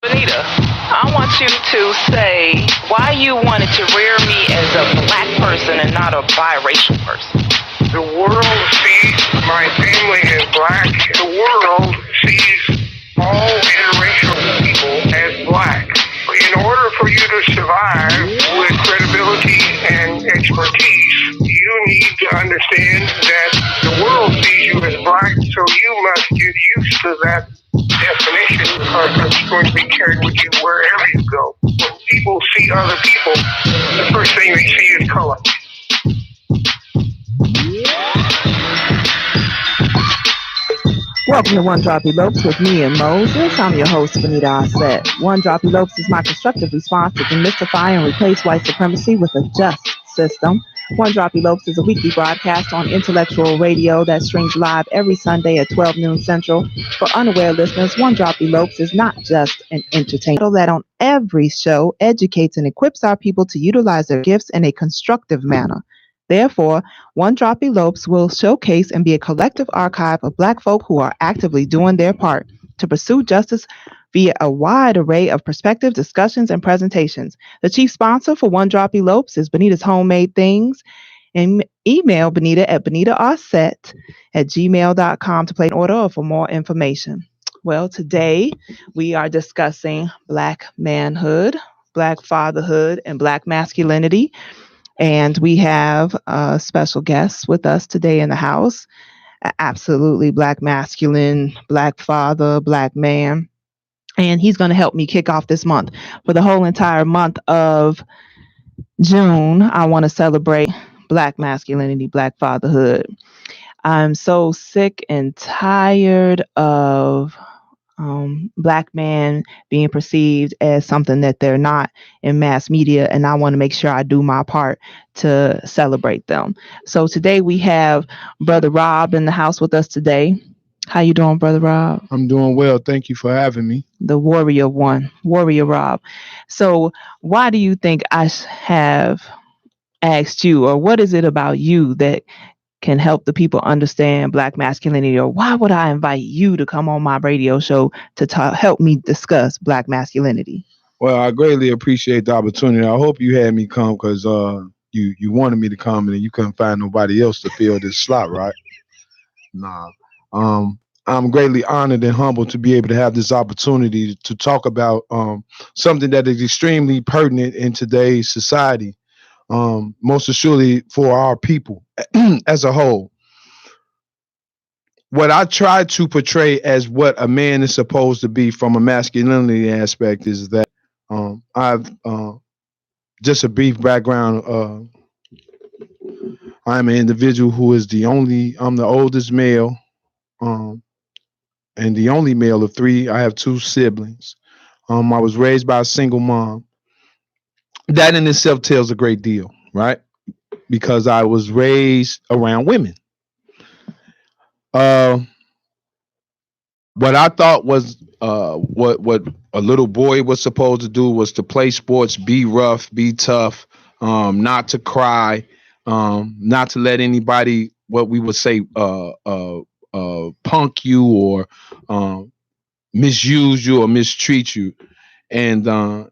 Benita, I want you to say why you wanted to rear me as a black person and not a biracial person. The world sees my family as black. The world sees all interracial people as black. In order for you to survive with credibility and expertise, you need to understand that the world sees you as black, so you must get used to that definition because it's going to be carried with you wherever you go. When people see other people, the first thing they see is color. Welcome to One Drop Elopes with me and Moses. I'm your host, Benita Osset. One Drop Elopes is my constructive response to demystify and replace white supremacy with a just system. One Drop Elopes is a weekly broadcast on Intellectual Radio that streams live every Sunday at 12 noon Central. For unaware listeners, One Drop Elopes is not just an entertainment that on every show educates and equips our people to utilize their gifts in a constructive manner. Therefore, One Drop Elopes will showcase and be a collective archive of Black folk who are actively doing their part to pursue justice via a wide array of perspectives, discussions, and presentations. The chief sponsor for One Drop Elopes is Benita's Homemade Things. And email Benita at benitaosset@gmail.com to place an order or for more information. Well, today we are discussing Black manhood, Black fatherhood, and Black masculinity. And we have a special guest with us today in the house, absolutely Black masculine, Black father, Black man. And he's going to help me kick off this month. For the whole entire month of June, I want to celebrate Black masculinity, Black fatherhood. I'm so sick and tired of Black men being perceived as something that they're not in mass media, and I want to make sure I do my part to celebrate them. So today we have Brother Rob in the house with us today. How you doing, Brother Rob? I'm doing well. Thank you for having me. The Warrior One, Warrior Rob. So why do you think I have asked you, or what is it about you that can help the people understand Black masculinity, or why would I invite you to come on my radio show to help me discuss Black masculinity? Well, I greatly appreciate the opportunity. I hope you had me come because you wanted me to come and you couldn't find nobody else to fill this slot, right? Nah. I'm greatly honored and humbled to be able to have this opportunity to talk about something that is extremely pertinent in today's society. Most assuredly for our people as a whole. What I try to portray as what a man is supposed to be from a masculinity aspect is that I've just a brief background. I'm an individual who is I'm the oldest male and the only male of three. I have two siblings. I was raised by a single mom. That in itself tells a great deal, right? Because I was raised around women. What I thought was what a little boy was supposed to do was to play sports, be rough, be tough, not to cry, not to let anybody, what we would say, punk you or misuse you or mistreat you. And a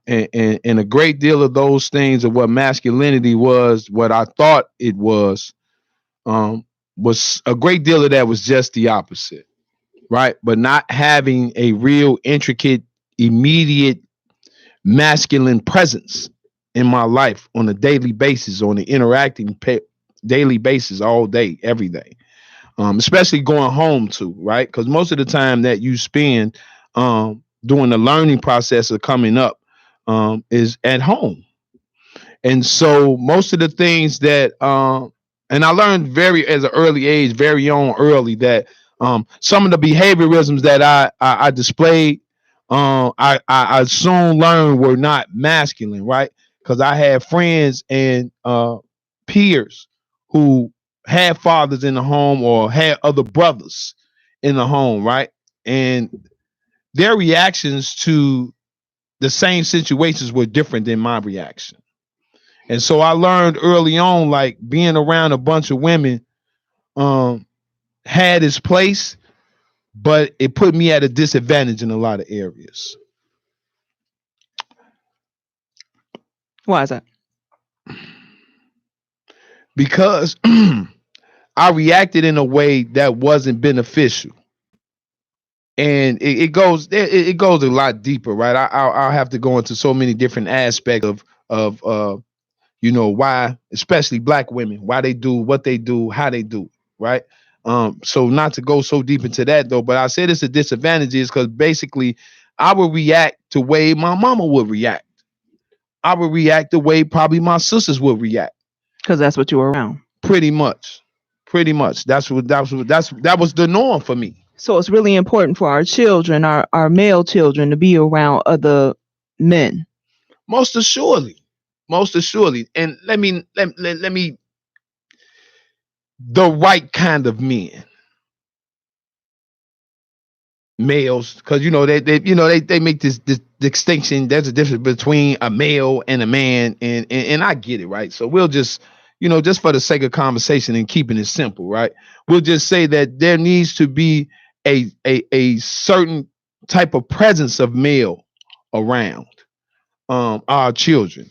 great deal of those things of what masculinity was, what I thought it was a great deal of that was just the opposite, right? But not having a real intricate, immediate masculine presence in my life on a daily basis, on the interacting daily basis, all day, every day, especially going home too, right? Because most of the time that you spend during the learning process of coming up is at home. And so most of the things that, and I learned as an early age, very early that some of the behaviorisms that I displayed, I soon learned were not masculine, right? Because I had friends and peers who had fathers in the home or had other brothers in the home, right? And their reactions to the same situations were different than my reaction. And so I learned early on, like being around a bunch of women had its place, but it put me at a disadvantage in a lot of areas. Why is that? Because I reacted in a way that wasn't beneficial. And it goes a lot deeper, right? I'll have to go into so many different aspects of why, especially black women, why they do what they do, how they do, right? So not to go so deep into that though, but I said it's a disadvantage is because basically I would react the way my mama would react. I would react the way probably my sisters would react. Because that's what you were around. Pretty much. That was the norm for me. So it's really important for our children, our male children, to be around other men. Most assuredly. Most assuredly. And let me the right kind of men. Males, because they make this distinction. There's a difference between a male and a man, and I get it, right? So we'll just, just for the sake of conversation and keeping it simple, right? We'll just say that there needs to be a certain type of presence of male around our children.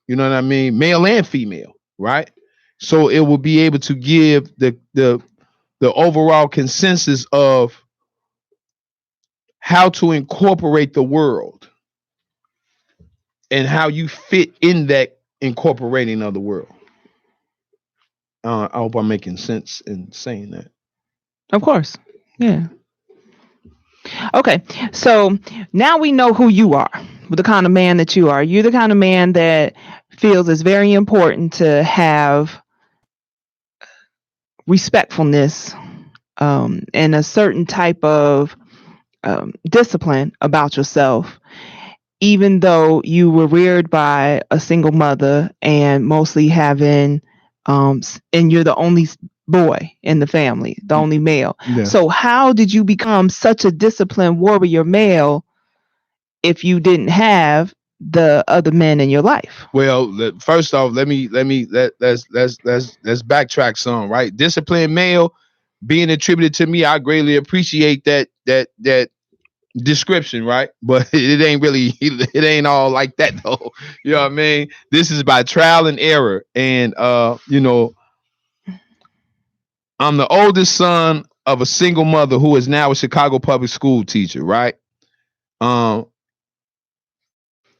You know what I mean? Male and female, right? So it will be able to give the overall consensus of how to incorporate the world and how you fit in that incorporating of the world. I hope I'm making sense in saying that. Of course. Yeah. Okay. So now we know who you are, the kind of man that you are. You're the kind of man that feels it's very important to have respectfulness and a certain type of discipline about yourself, even though you were reared by a single mother and mostly having, and you're the only boy in the family, the only male. Yeah. So how did you become such a disciplined warrior male if you didn't have the other men in your life? Well, first off, let's backtrack some, right? Disciplined male being attributed to me, I greatly appreciate that description, right? But it ain't all like that though. You know what I mean? This is by trial and error. And I'm the oldest son of a single mother who is now a Chicago public school teacher, right?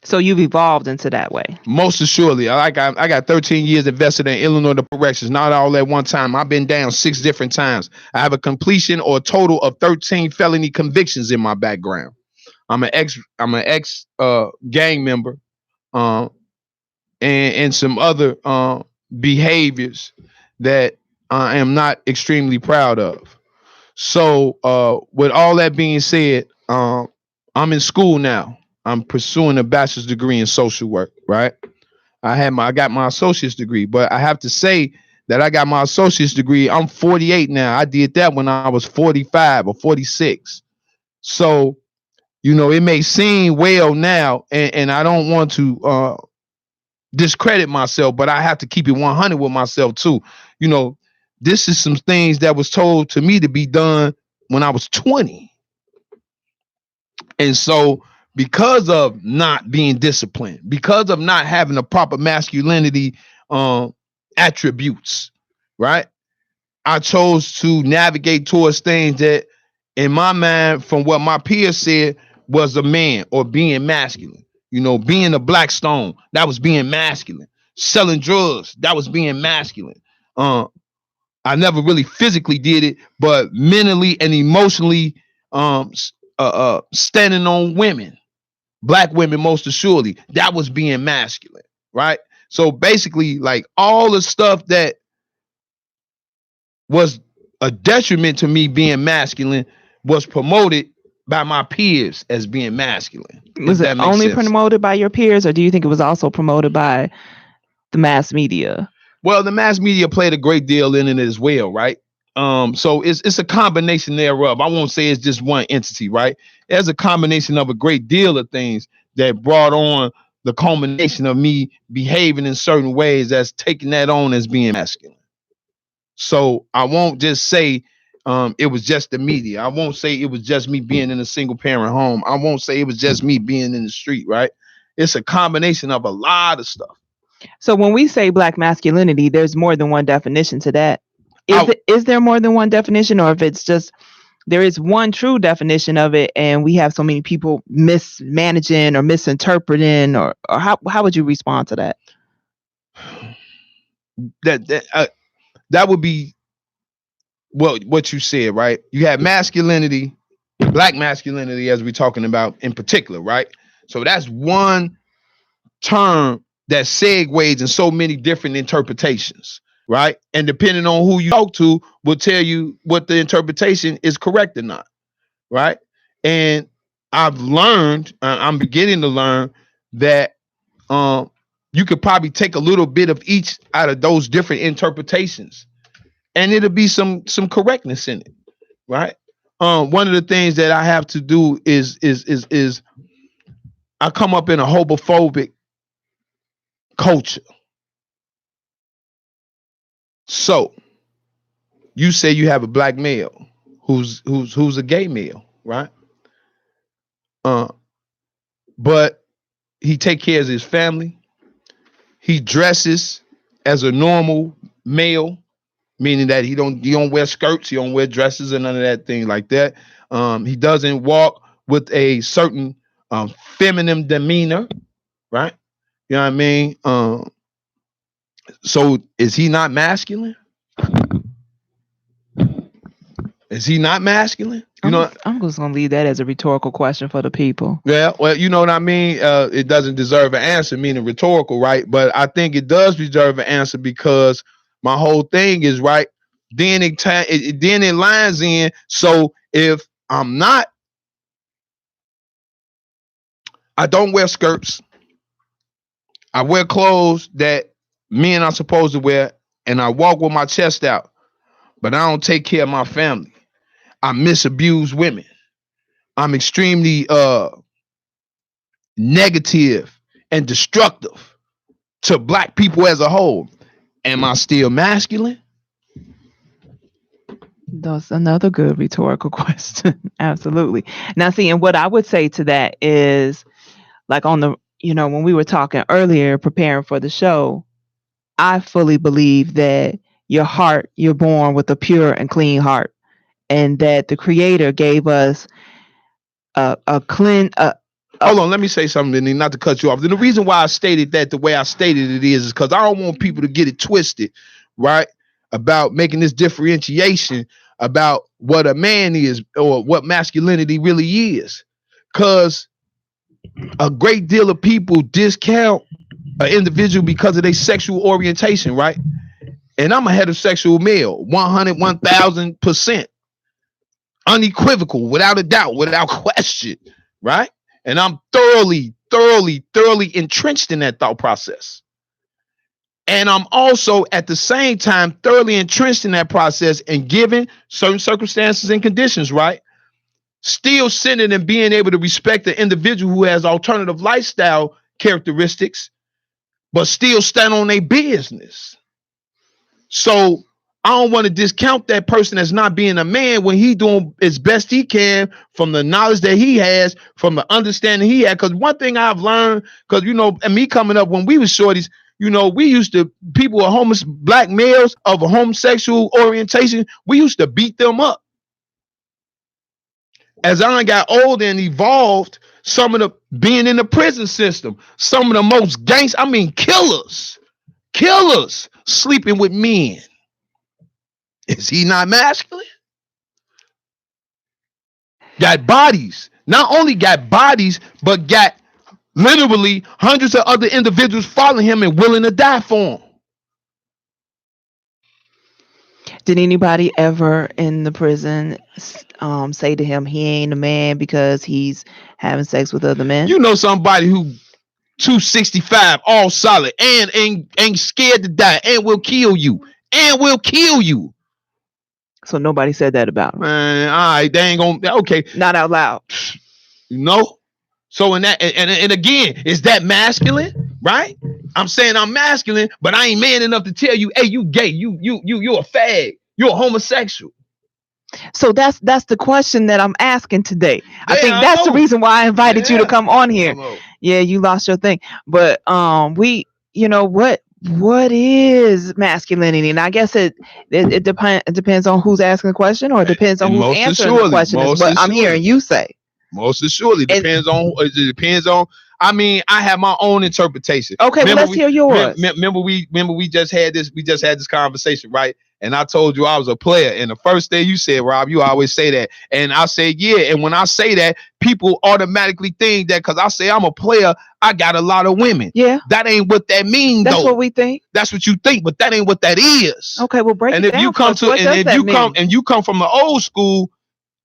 So you've evolved into that way. Most assuredly. I got 13 years invested in Illinois corrections, not all at one time. I've been down 6 different times. I have a completion or a total of 13 felony convictions in my background. I'm an ex gang member, and some other behaviors that I am not extremely proud of. So with all that being said, I'm in school now. I'm pursuing a bachelor's degree in social work, right? I got my associate's degree, but I have to say that I got my associate's degree. I'm 48 now. I did that when I was 45 or 46. So, it may seem well now, and I don't want to discredit myself, but I have to keep it 100 with myself too. This is some things that was told to me to be done when I was 20. And so because of not being disciplined, because of not having the proper masculinity attributes, right? I chose to navigate towards things that, in my mind, from what my peers said, was a man or being masculine. Being a black stone, that was being masculine. Selling drugs, that was being masculine. I never really physically did it, but mentally and emotionally standing on women, black women, most assuredly, that was being masculine, right? So basically, like, all the stuff that was a detriment to me being masculine was promoted by my peers as being masculine. Was it only promoted by your peers, or do you think it was also promoted by the mass media? Well, the mass media played a great deal in it as well, right? So it's a combination thereof. I won't say it's just one entity, right? There's a combination of a great deal of things that brought on the culmination of me behaving in certain ways that's taking that on as being masculine. So I won't just say it was just the media. I won't say it was just me being in a single parent home. I won't say it was just me being in the street, right? It's a combination of a lot of stuff. So when we say black masculinity, there's more than one definition to that. Is there more than one definition, or if it's just there is one true definition of it, and we have so many people mismanaging or misinterpreting, or how would you respond to that? That would be what you said, right? You have masculinity, black masculinity, as we're talking about in particular, right? So that's one term that segues in so many different interpretations, right? And depending on who you talk to will tell you what the interpretation is correct or not, right? And I've learned, I'm beginning to learn that you could probably take a little bit of each out of those different interpretations, and it'll be some correctness in it, right? One of the things that I have to do is I come up in a homophobic culture. So you say you have a black male who's a gay male, right? But he take care of his family. He dresses as a normal male, meaning that he don't wear skirts, he don't wear dresses and none of that thing like that. He doesn't walk with a certain feminine demeanor, right? You know what I mean? So is he not masculine? Is he not masculine? I'm just gonna leave that as a rhetorical question for the people. Yeah, well, you know what I mean? It doesn't deserve an answer, meaning rhetorical, right? But I think it does deserve an answer because my whole thing is right. Then it lines in. So if I'm not, I don't wear skirts. I wear clothes that men are supposed to wear, and I walk with my chest out, but I don't take care of my family. I misabuse women. I'm extremely negative and destructive to black people as a whole. Am I still masculine? That's another good rhetorical question. Absolutely. Now, see, and what I would say to that is, like when we were talking earlier, preparing for the show, I fully believe that you're born with a pure and clean heart, and that the Creator gave us a clean. Hold on, let me say something, not to cut you off. And the reason why I stated that the way I stated it is because I don't want people to get it twisted, right? About making this differentiation about what a man is or what masculinity really is. Because a great deal of people discount an individual because of their sexual orientation, right? And I'm a heterosexual male, 100, 1000%. Unequivocal, without a doubt, without question, right? And I'm thoroughly entrenched in that thought process. And I'm also at the same time thoroughly entrenched in that process and given certain circumstances and conditions, right? Still sitting and being able to respect the individual who has alternative lifestyle characteristics, but still stand on their business. So I don't want to discount that person as not being a man when he doing as best he can from the knowledge that he has, from the understanding he had. Because one thing I've learned, because, and me coming up when we was shorties, we used to, people with black males of a homosexual orientation, we used to beat them up. As I got older and evolved, some of the being in the prison system, some of the most killers sleeping with men. Is he not masculine? Got bodies. Not only got bodies, but got literally hundreds of other individuals following him and willing to die for him. Did anybody ever in the prison say to him he ain't a man because he's having sex with other men? You know somebody who 265, all solid, and ain't scared to die, and will kill you. So nobody said that about him. Man, all right, they ain't gonna. Okay, not out loud. So in that, and again, is that masculine? Right? I'm saying I'm masculine, but I ain't man enough to tell you, hey, you gay, you're a fag, you're a homosexual. So that's the question that I'm asking today. I Yeah, think I that's the know. reason why I invited you to Yeah, come on I here. know. Yeah, you lost your thing. But what is masculinity? And I guess it depends on who's asking the question, or it depends on And who's answering the question, is what I'm hearing you say. most assuredly And depends on. It depends on. I mean, I have my own interpretation. okay, well, let's hear yours. Remember we just had this. We just had this conversation, right? And I told you I was a player. And the first thing you said, Rob, you always say that. And I said, yeah. And when I say that, people automatically think that because I say I'm a player, I got a lot of women. Yeah, That ain't what that means, that's though. what we think. That's what you think, but that ain't what that is. Okay, well, break And it if you down for come us. to, What and does if that you come, mean? and you come from the old school,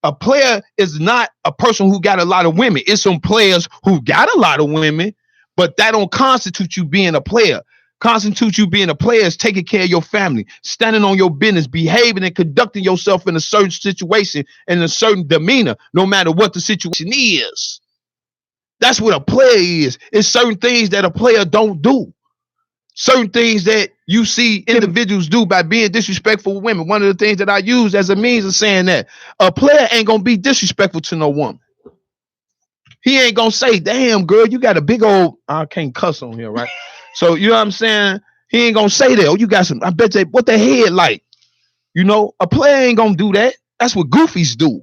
a player is not a person who got a lot of women. It's some players who got a lot of women, but that don't constitute you being a player. Constitute you being a player is taking care of your family, standing on your business, behaving and conducting yourself in a certain situation and a certain demeanor, no matter what the situation is. That's what a player is. It's certain things that a player don't do. Certain things that you see individuals do by being disrespectful with women. One of the things that I use as a means of saying that a player ain't gonna be disrespectful to no woman. He ain't gonna say, damn girl, you got a big old, I can't cuss on here, right? So you know what I'm saying? He ain't gonna say that. Oh, you got some, I bet they, what the head like? You know, a player ain't gonna do that. That's what goofies do.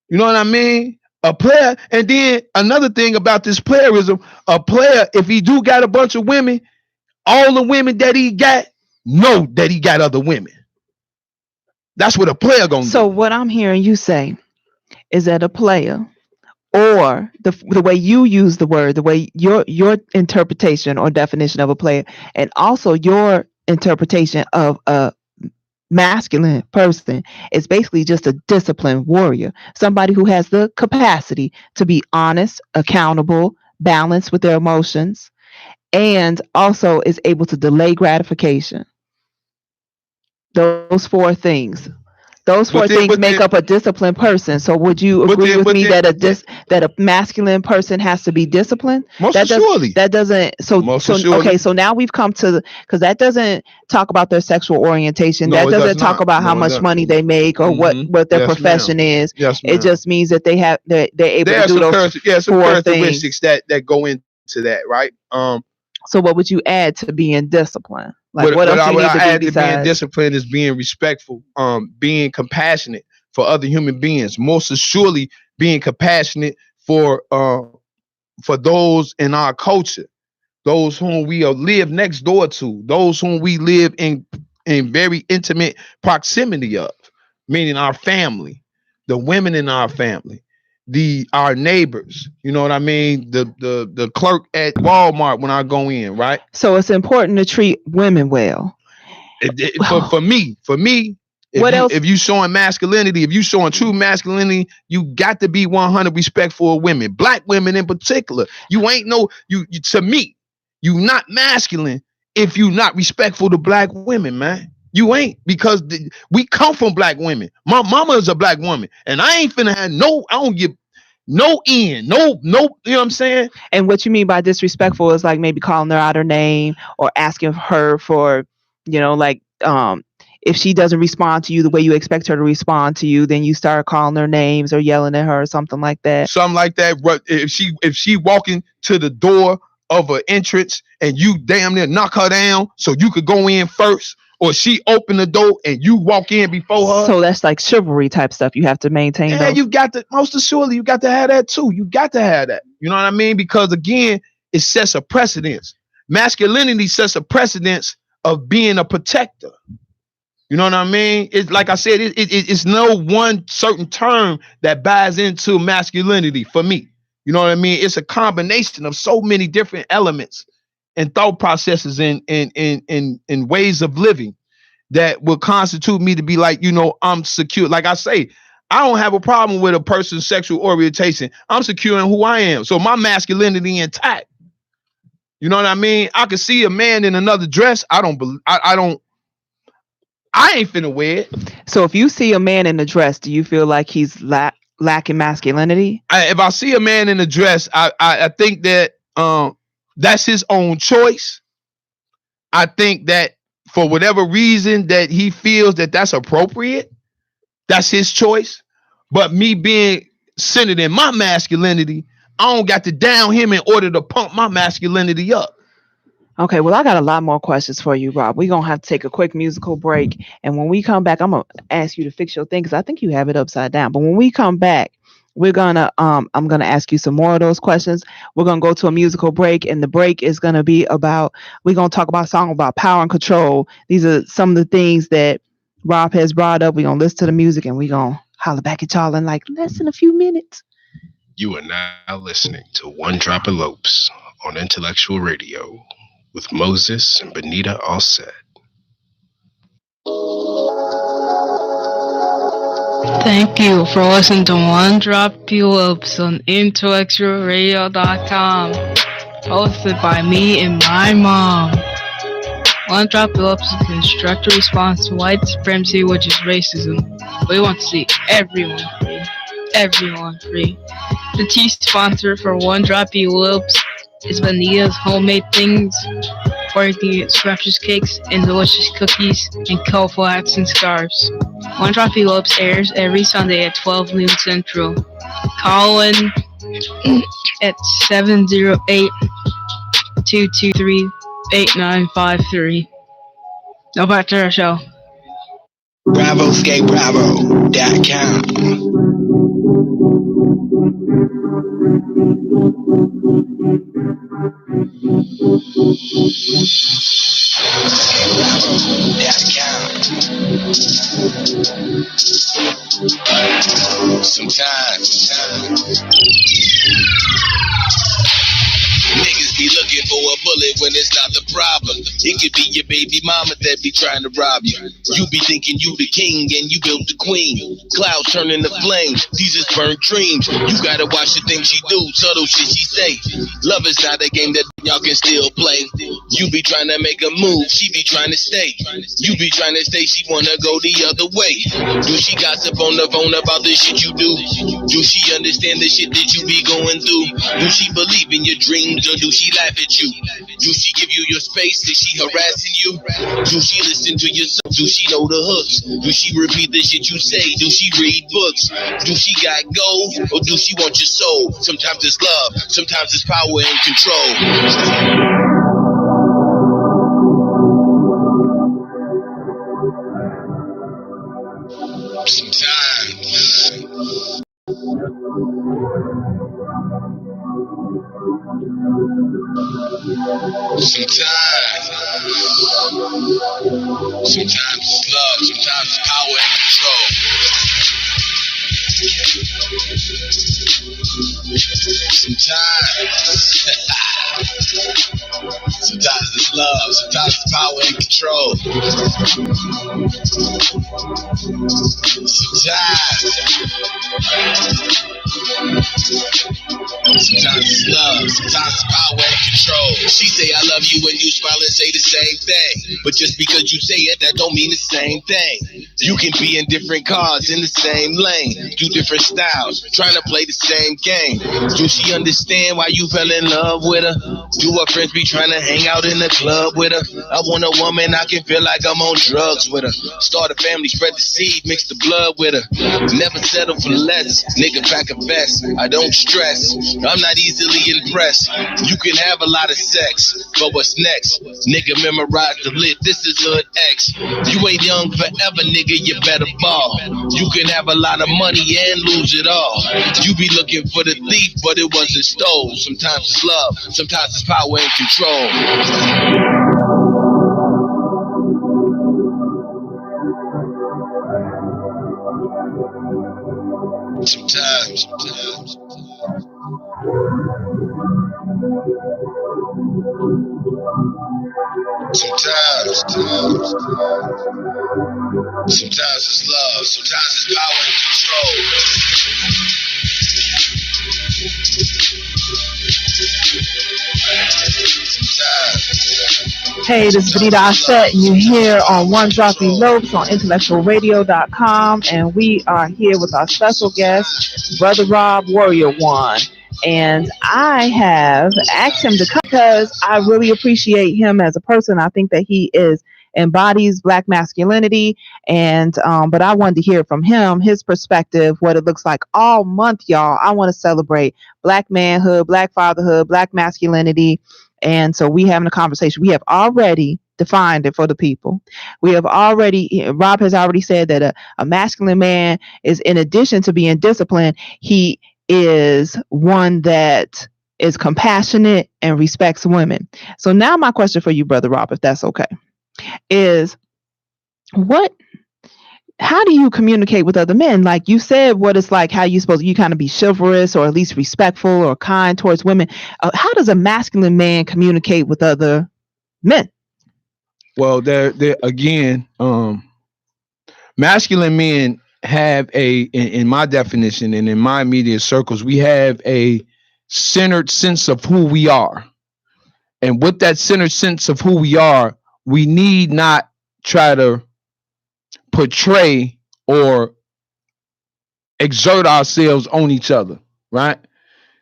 You know what I mean? A player, and then another thing about this playerism, a player, if he do got a bunch of women, all the women that he got know that he got other women. That's what a player gonna So do. what I'm hearing you say is that a player, or the way you use the word, the way your interpretation or definition of a player, and also your interpretation of a masculine person, is basically just a disciplined warrior, somebody who has the capacity to be honest, accountable, balanced with their emotions, and also is able to delay gratification. Those four things. Those four But then, things but make then, up a disciplined person. So would you but agree then, with but me then, that that a masculine person has to be disciplined? most assuredly, That doesn't most so okay, assuredly, so now we've come to, because that doesn't talk about their sexual orientation. no, That it does doesn't talk not. about how No, it much doesn't. money they make, or Mm-hmm. what their Yes, ma'am. profession is. Yes, It ma'am. just means that they're able There to are do some those some four characteristics things. that go into that, right? So what would you add to being disciplined? Like, What what else do you what need I to do add to being besides? disciplined is being respectful, being compassionate for other human beings. Most assuredly, being compassionate for those in our culture, those whom we live next door to, those whom we live in very intimate proximity of, meaning our family, the women in our family, our neighbors. You know what I mean? The clerk at Walmart when I go in, right? So it's important to treat women well. For me, What else? if you showing masculinity, if you showing true masculinity, you got to be 100 respectful of women, black women in particular. You ain't no to me, you not masculine if you not respectful to black women, man. You ain't, because we come from black women. My mama is a black woman, and I ain't finna have no. I don't give no end, no. You know what I'm saying? And what you mean by disrespectful is like maybe calling her out her name, or asking her for, like, if she doesn't respond to you the way you expect her to respond to you, then you start calling her names or yelling at her or something like that. Something like that. If she walking to the door of an entrance and you damn near knock her down so you could go in first, or she open the door and you walk in before her. So that's like chivalry type stuff. You have to maintain. Yeah, those. you got to, most assuredly, you got to have that too. You got to have that. You know what I mean? Because again, it sets a precedence. Masculinity sets a precedence of being a protector. You know what I mean? It's like I said, it's no one certain term that buys into masculinity for me. You know what I mean? It's a combination of so many different elements and thought processes and ways of living that will constitute me to be like, I'm secure. Like I say, I don't have a problem with a person's sexual orientation. I'm secure in who I am. So my masculinity intact. You know what I mean? I could see a man in another dress. I ain't finna wear it. So if you see a man in a dress, do you feel like he's lacking masculinity? If I see a man in a dress, I think that that's his own choice. I think that for whatever reason that he feels that that's appropriate, That's his choice. But me being centered in my masculinity, I don't got to down him in order to pump my masculinity up. Okay, well, I got a lot more questions for you, Rob. We're going to have to take a quick musical break. And when we come back, I'm going to ask you to fix your thing because I think you have it upside down. But when we come back, I'm going to ask you some more of those questions. We're going to go to a musical break, and the break is going to be we're going to talk about a song about power and control. These are some of the things that Rob has brought up. We're going to listen to the music, and we're going to holler back at y'all in like less than a few minutes. You are now listening to One Drop Elopes on Intellectual Radio with Moses and Benita Allset. Thank you for listening to One Drop Elopes on IntellectualRadio.com, hosted by me and my mom. One Drop Elopes is a constructive response to white supremacy, which is racism. We want to see everyone free. Everyone free. The tea sponsor for One Drop Elopes is Benita's Homemade Things, where you can get scrumptious cakes and delicious cookies and colorful hats and scarves. One Drop Elopes airs every Sunday at 12 noon Central. Call in at 708-223-8953. Now back to our show. BravoSkateBravo.com. Sometimes niggas be looking for a bullet when it's not the problem. It could be your baby mama that be trying to rob you. You be thinking you the king and you built the queen. Clouds turn into flames, these is burnt dreams. You gotta watch the things she do, subtle shit she say. Love is not a game that y'all can still play. You be trying to make a move, she be trying to stay. You be trying to stay, she wanna go the other way. Do she gossip on the phone about the shit you do? Do she understand the shit that you be going through? Do she believe in your dreams or do she laugh at you? Do she give you your space? Is she harassing you? Do she listen to your song? Do she know the hooks? Do she repeat the shit you say? Do she read books? Do she got goals or do she want your soul? Sometimes it's love, sometimes it's power and control. Sometimes it's love, sometimes it's power and control. Sometimes it's love, sometimes it's power and control. Sometimes it's love, sometimes it's power and control. She say I love you and you smile and say the same thing. But just because you say it, that don't mean the same thing. You can be in different cars in the same lane, do different styles, trying to play the same game. Do she understand why you fell in love with her? Do her friends be trying to hang out in the club with her? I want a woman I can feel like I'm on drugs with her. Start a family, spread the seed, mix the blood with her. Never settle for less, nigga pack a vest. I don't stress, I'm not easily impressed. You can have a lot of sex, but what's next? Nigga memorize the lit, this is Hood X. You ain't young forever, nigga, you better ball. You can have a lot of money and lose it all. You be looking for the thief, but it wasn't stole. Sometimes it's love, sometimes it's power and control. Sometimes. Sometimes it's love, sometimes it's power and control. Hey, this is Benita Allset, and you're here on One Drop Elopes on IntellectualRadio.com, and we are here with our special guest, Brother Rob Warrior One. And I have asked him to come because I really appreciate him as a person. I think that he is embodies Black masculinity. And but I wanted to hear from him, his perspective, what it looks like all month, y'all. I want to celebrate Black manhood, Black fatherhood, Black masculinity. And so we having a conversation. We have already defined it for the people. Rob has already said that a masculine man is, in addition to being disciplined, he is one that is compassionate and respects women. So now my question for you, Brother Rob, if that's okay, is how do you communicate with other men? Like you said, what it's like, how you kind of be chivalrous or at least respectful or kind towards women. How does a masculine man communicate with other men? Well, there again, masculine men have in my definition and in my immediate circles, we have a centered sense of who we are. And with that centered sense of who we are, we need not try to portray or exert ourselves on each other, right?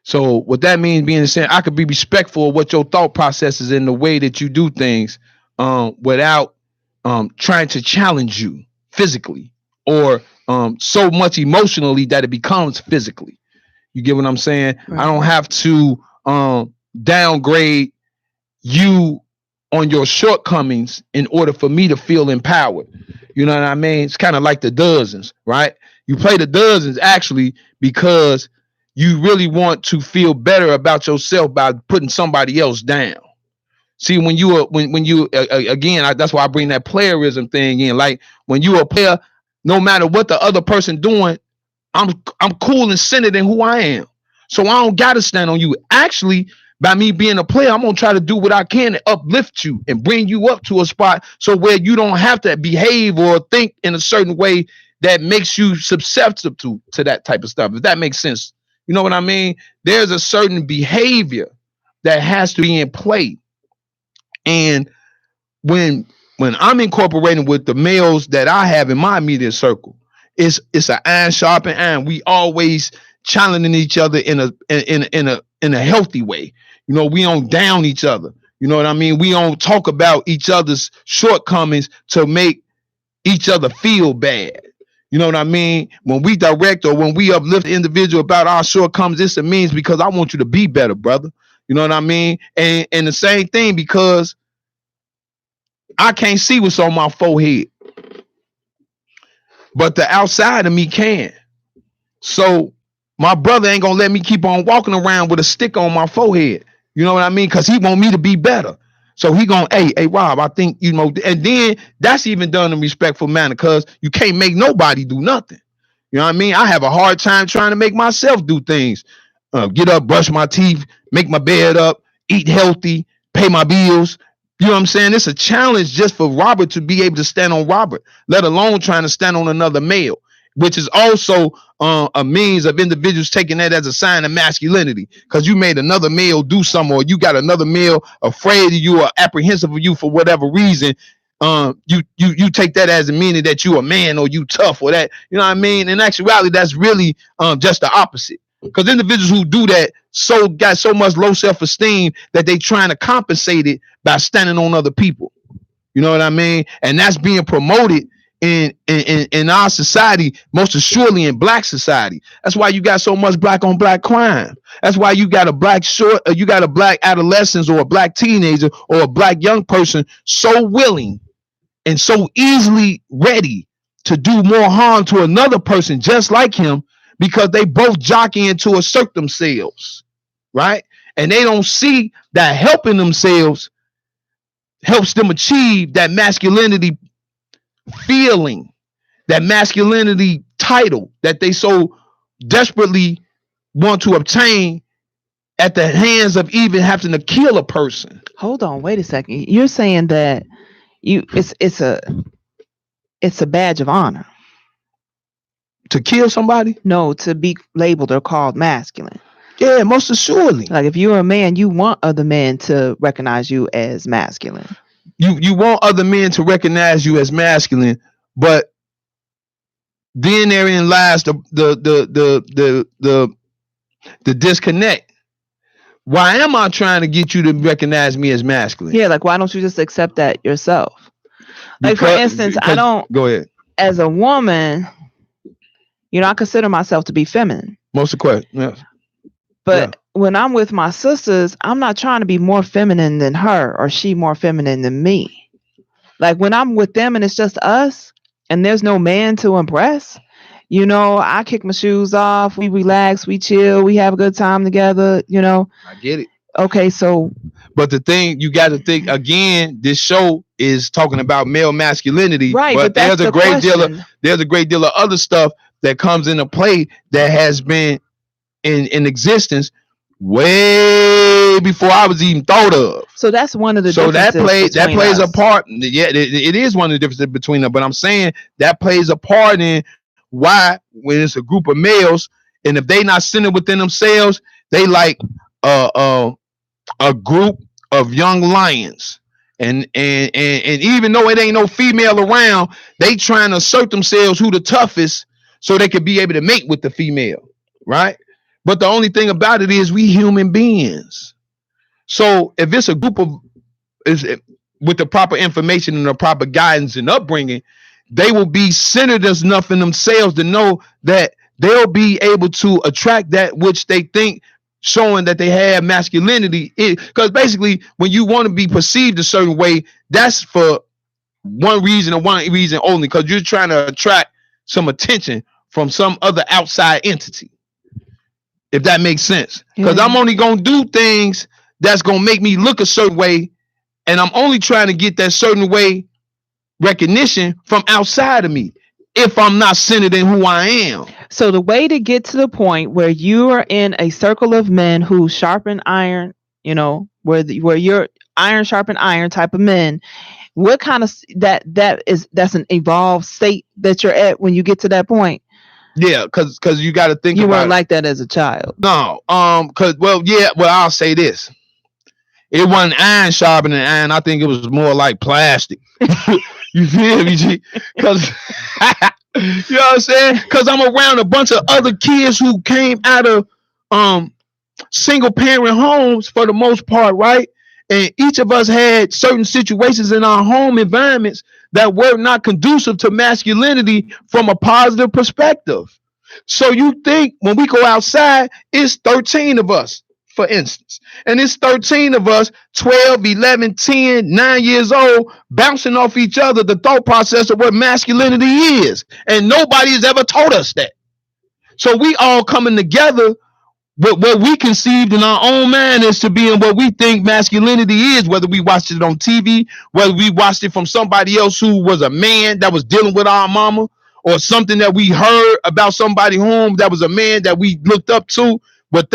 So what that means being saying, I could be respectful of what your thought process is in the way that you do things, without trying to challenge you physically or so much emotionally that it becomes physically. You get what I'm saying? Right. I don't have to downgrade you on your shortcomings in order for me to feel empowered. You know what I mean? It's kind of like the dozens, right? You play the dozens actually because you really want to feel better about yourself by putting somebody else down. See, when you again, that's why I bring that playerism thing in. Like when you a player, no matter what the other person doing, I'm cool and centered in who I am. So I don't gotta stand on you. Actually, by me being a player, I'm gonna try to do what I can to uplift you and bring you up to a spot so where you don't have to behave or think in a certain way that makes you susceptible to that type of stuff. If that makes sense, you know what I mean? There's a certain behavior that has to be in play. And when I'm incorporating with the males that I have in my immediate circle, it's an iron sharpened iron. We always challenging each other in a healthy way. You know, we don't down each other. You know what I mean? We don't talk about each other's shortcomings to make each other feel bad. You know what I mean? When we direct or when we uplift the individual about our shortcomings, this means because I want you to be better, brother. You know what I mean? And the same thing because I can't see what's on my forehead, but the outside of me can. So my brother ain't gonna let me keep on walking around with a stick on my forehead. You know what I mean? Because he want me to be better. So he gonna, hey, Rob, I think, you know, and then that's even done in a respectful manner because you can't make nobody do nothing. You know what I mean? I have a hard time trying to make myself do things. Get up, brush my teeth, make my bed up, eat healthy, pay my bills. You know what I'm saying? It's a challenge just for Robert to be able to stand on Robert, let alone trying to stand on another male, which is also a means of individuals taking that as a sign of masculinity because you made another male do something or you got another male afraid of you or apprehensive of you for whatever reason. You take that as a meaning that you a man or you tough or that, you know what I mean? In actuality, that's really just the opposite. Because individuals who do that got so much low self-esteem that they trying to compensate it by standing on other people. You know what I mean? And that's being promoted in our society, most assuredly in Black society. That's why you got so much Black on Black crime. That's why you got a Black adolescent or a Black teenager or a Black young person so willing and so easily ready to do more harm to another person just like him because they both jockeying to assert themselves, right? And they don't see that helping themselves helps them achieve that masculinity feeling, that masculinity title that they so desperately want to obtain at the hands of even having to kill a person. Hold on, wait a second. You're saying that it's a badge of honor to kill somebody? No, to be labeled or called masculine. Yeah, most assuredly. Like if you're a man, you want other men to recognize you as masculine. You want other men to recognize you as masculine, but then therein lies the disconnect. Why am I trying to get you to recognize me as masculine? Yeah, like why don't you just accept that yourself? Like, for instance, I don't. Go ahead. As a woman, I consider myself to be feminine. Most of the question, yes. But when I'm with my sisters, I'm not trying to be more feminine than her or she more feminine than me. Like, when I'm with them and it's just us and there's no man to impress, I kick my shoes off, we relax, we chill, we have a good time together, I get it. Okay, so. But the thing you got to think again, this show is talking about male masculinity, right? But there's a great deal of other stuff that comes into play that has been in existence way before I was even thought of. So that's one of the that plays a part. Yeah, it is one of the differences between them. But I'm saying that plays a part in why, when it's a group of males, and if they not centered within themselves, they like a group of young lions. And even though it ain't no female around, they trying to assert themselves who the toughest so they could be able to mate with the female, right? But the only thing about it is we human beings. So if it's a group of with the proper information and the proper guidance and upbringing, they will be centered enough in themselves to know that they'll be able to attract that which they think, showing that they have masculinity. Because basically, when you want to be perceived a certain way, that's for one reason and one reason only, because you're trying to attract some attention from some other outside entity. If that makes sense. Because I'm only going to do things that's going to make me look a certain way. And I'm only trying to get that certain way recognition from outside of me if I'm not centered in who I am. So the way to get to the point where you are in a circle of men who sharpen iron, where you're iron sharpen iron type of men, what kind of that's an evolved state that you're at when you get to that point? Yeah, because you got to think you about weren't like that as a child. No, I'll say this: it wasn't iron sharpening iron. I think it was more like plastic. You feel me, G? Because you know what I'm saying? Because I'm around a bunch of other kids who came out of single parent homes for the most part, right? And each of us had certain situations in our home environments that were not conducive to masculinity from a positive perspective. So you think when we go outside, it's 13 of us, for instance. And it's 13 of us, 12, 11, 10, 9 years old, bouncing off each other, the thought process of what masculinity is. And nobody has ever taught us that. So we all coming together. But what we conceived in our own mind is to be in what we think masculinity is, whether we watched it on TV, whether we watched it from somebody else who was a man that was dealing with our mama, or something that we heard about somebody home that was a man that we looked up to, what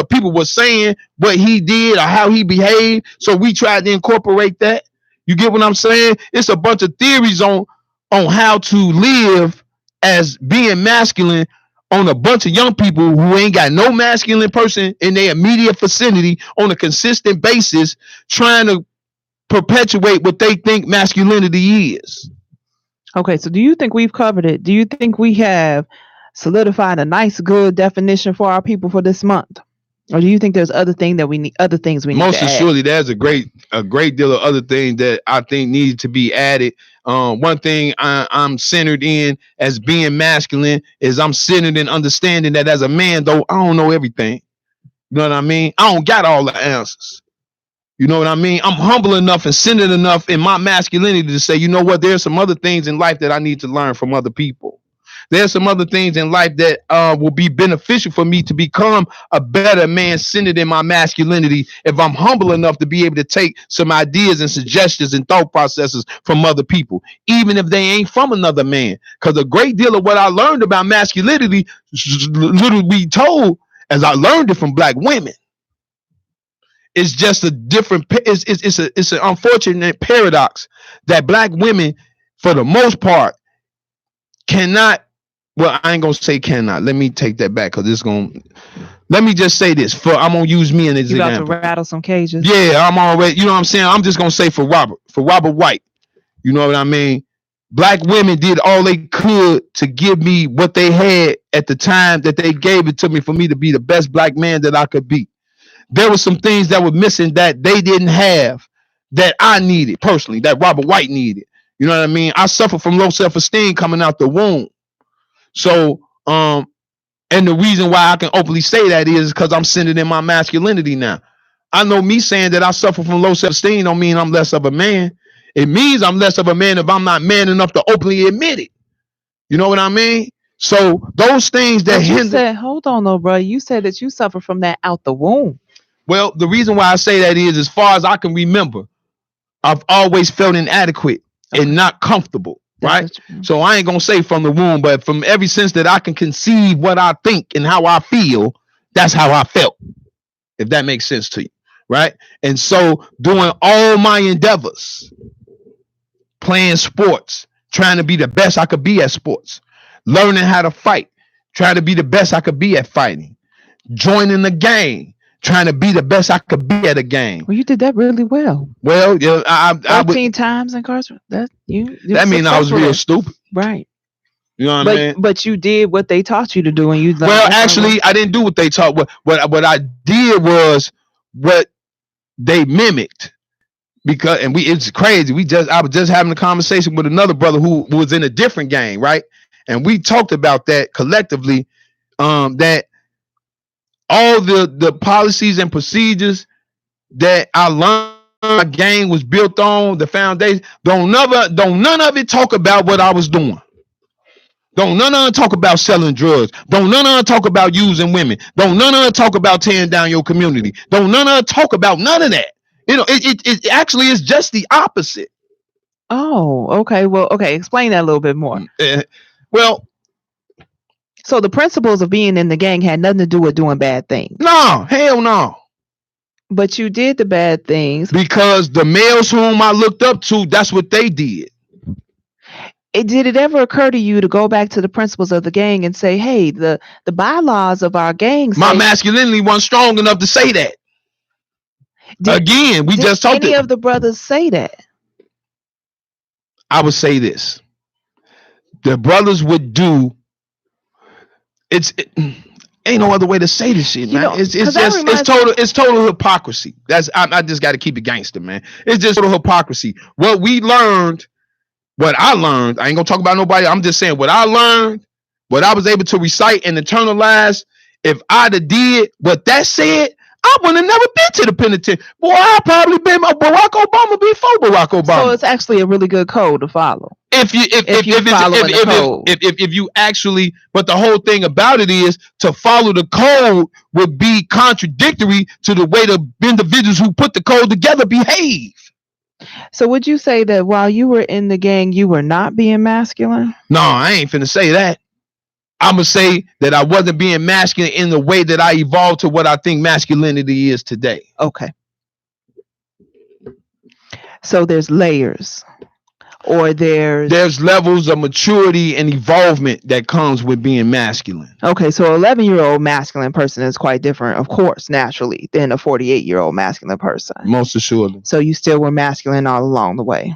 people were saying, what he did or how he behaved. So we tried to incorporate that. You get what I'm saying? It's a bunch of theories on how to live as being masculine on a bunch of young people who ain't got no masculine person in their immediate vicinity on a consistent basis, trying to perpetuate what they think masculinity is. Okay, so do you think we've covered it? Do you think we have solidified a nice, good definition for our people for this month? Or do you think there's other things we need to add? Most assuredly, there's a great deal of other things that I think need to be added. One thing I'm centered in as being masculine is I'm centered in understanding that as a man, though, I don't know everything. You know what I mean? I don't got all the answers. You know what I mean? I'm humble enough and centered enough in my masculinity to say, you know what? There's some other things in life that I need to learn from other people. There's some other things in life that will be beneficial for me to become a better man centered in my masculinity if I'm humble enough to be able to take some ideas and suggestions and thought processes from other people, even if they ain't from another man. Because a great deal of what I learned about masculinity literally be told as I learned it from black women. It's just a different, it's an unfortunate paradox that black women, for the most part, cannot. Well, I ain't gonna say cannot. Let me take that back because let me just say this. I'm gonna use me in this example. You about to rattle some cages? Yeah, I'm already. You know what I'm saying? I'm just gonna say for Robert White. You know what I mean? Black women did all they could to give me what they had at the time that they gave it to me for me to be the best black man that I could be. There were some things that were missing that they didn't have that I needed personally, that Robert White needed. You know what I mean? I suffer from low self-esteem coming out the womb. So, and the reason why I can openly say that is because I'm centered in my masculinity now. I know me saying that I suffer from low self-esteem don't mean I'm less of a man. It means I'm less of a man if I'm not man enough to openly admit it. You know what I mean? So those things that hinder. Said, hold on, though, bro. You said that you suffer from that out the womb. Well, the reason why I say that is, as far as I can remember, I've always felt inadequate and not comfortable. Right? So I ain't gonna say from the womb, but from every sense that I can conceive what I think and how I feel, that's how I felt. If that makes sense to you, right? And so doing all my endeavors, playing sports, trying to be the best I could be at sports, learning how to fight, trying to be the best I could be at fighting, joining the gang, trying to be the best I could be at a game. Well, you did that really well. Well, yeah, I 14 times incarcerated. That means I was real stupid. Right. You know what I mean? But you did what they taught you to do, and you. Well, actually, I didn't do what they taught. What I did was what they mimicked. Because it's crazy. I was just having a conversation with another brother who was in a different gang, right? And we talked about that collectively. That all the policies and procedures that I learned my gang was built on, the foundation, don't none of it talk about what I was doing. Don't none of it talk about selling drugs. Don't none of it talk about using women. Don't none of it talk about tearing down your community. Don't none of it talk about none of that. You know, it actually is just the opposite. Oh, okay. Well, okay. Explain that a little bit more. Well, so the principles of being in the gang had nothing to do with doing bad things. No, hell no. But you did the bad things because the males whom I looked up to, that's what they did. Did it ever occur to you to go back to the principles of the gang and say, hey, the bylaws of our gang say, my masculinity wasn't strong enough to say that. Again, we just talked. Did any of the brothers say that? I would say this. The brothers would do. Ain't no other way to say this shit, man. It's total hypocrisy. I just got to keep it gangster, man. It's just total hypocrisy. What I learned, I ain't gonna talk about nobody. I'm just saying what I learned, what I was able to recite and internalize. If I'd have did what that said, I would have never been to the penitentiary. Boy, I'd probably been Barack Obama before Barack Obama. So it's actually a really good code to follow. If you actually, but the whole thing about it is to follow the code would be contradictory to the way the individuals who put the code together behave. So would you say that while you were in the gang, you were not being masculine? No, I ain't finna say that. I'm gonna say that I wasn't being masculine in the way that I evolved to what I think masculinity is today. Okay. So there's layers, or there's levels of maturity and evolvement that comes with being masculine. Okay, so 11-year-old masculine person is quite different, of course, naturally, than a 48-year-old masculine person. Most assuredly. So you still were masculine all along the way.